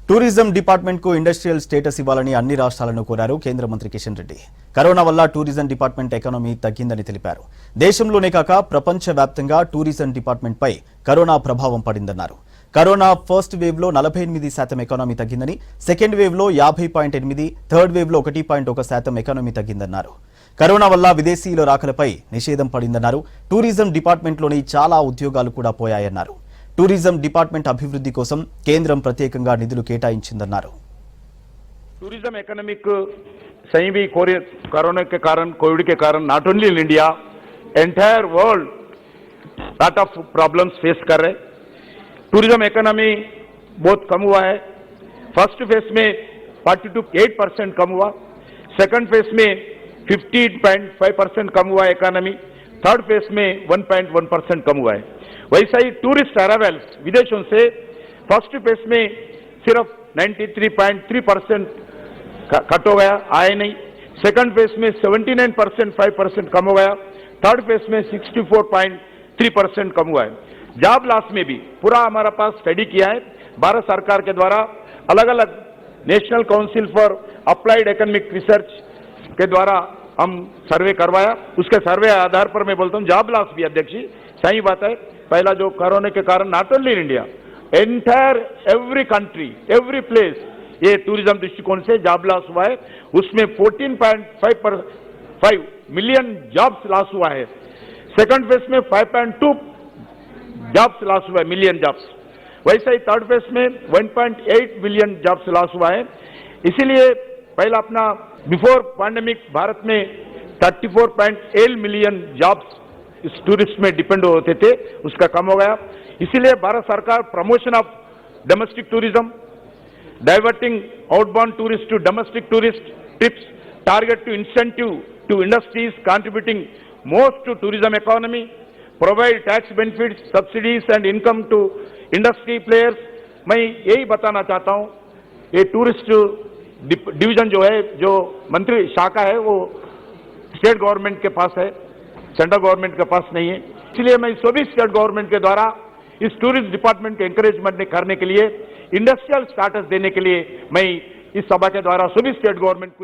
Tourism department కు industrial status ఇవ్వాలని అన్ని రాష్ట్రాలను కోరారు కేంద్ర మంత్రి కిషన్ రెడ్డి. కరోనా వల్ల టూరిజం డిపార్ట్మెంట్ ఎకానమీ తగ్గిందని తెలిపారు. దేశంలోనే కాక ప్రపంచవ్యాప్తంగా టూరిజం డిపార్ట్మెంట్ పై కరోనా ప్రభావం పడిందన్నారు. కరోనా ఫస్ట్ వేవ్ లో 48% ఎకానమీ తగ్గిందని, సెకండ్ వేవ్ లో 50.8, థర్డ్ వేవ్ లో 1.1% ఎకానమీ తగ్గిందన్నారు. కరోనా వల్ల విదేశీయుల రాకలపై నిషేధం పడిందన్నారు. టూరిజం డిపార్ట్మెంట్ లోని చాలా ఉద్యోగాలు కూడా పోయాయన్నారు. టూరిజం డిపార్ట్మెంట్ అభివృద్ధి కోసం కేంద్రం ప్రత్యేకంగా నిధులు కేటాయించిందన్నారు. टूरिज्म इकोनॉमिक सही भी कोरोना के कारण, कोविड के कारण not only in India, entire world lot of problems face कर रहे. टूरिज्म इकोनॉमी बहुत कम हुआ है. फर्स्ट फेज में 42.8% कम हुआ, सेकंड फेज में 15.5% कम हुआ इकोनॉमी, थर्ड फेज में 1.1% कम हुआ है. वैसा ही टूरिस्ट अराइवल्स विदेशों से फर्स्ट फेज में सिर्फ 93.3% कट हो गया, आए नहीं. सेकंड फेज में 79.5% कम हो गया, थर्ड फेज में 64.3% कम हुआ है. जॉब लॉस में भी पूरा हमारा पास स्टडी किया है. भारत सरकार के द्वारा अलग अलग national council for applied economic research के द्वारा हम सर्वे करवाया. उसके सर्वे आधार पर मैं बोलता हूँ जॉब लॉस भी अध्यक्ष जी सही बात है. पहला जो कोरोना के कारण not only in India, entire every country, every place ये टूरिज्म दृष्टिकोण से जॉब लॉस हुआ है. उसमें 14.5 मिलियन जॉब्स लॉस हुआ है. सेकंड फेज में 5.2 जॉब्स लॉस हुआ है, मिलियन जॉब्स. वैसे ही थर्ड फेज में 1.8 मिलियन जॉब्स लॉस हुआ है. इसीलिए पहला अपना बिफोर पैंडेमिक भारत में 34.8 मिलियन जॉब्स इस टूरिस्ट में डिपेंड होते थे, उसका कम हो गया. इसीलिए भारत सरकार promotion of domestic tourism, diverting outbound tourist to domestic tourist trips, target to incentive to industries contributing most to tourism economy, provide tax benefits, subsidies and income to industry players. मैं यही बताना चाहता हूं, ये टूरिस्ट डिवीजन जो है, जो मंत्री शाखा है, वो स्टेट गवर्नमेंट के पास है, सेंट्रल गवर्नमेंट के पास नहीं है. इसलिए मैं सभी स्टेट गवर्नमेंट के द्वारा इस टूरिस्ट डिपार्टमेंट के एनकरेजमेंट करने के लिए, इंडस्ट्रियल स्टेटस देने के लिए मैं इस सभा के द्वारा सभी स्टेट गवर्नमेंट को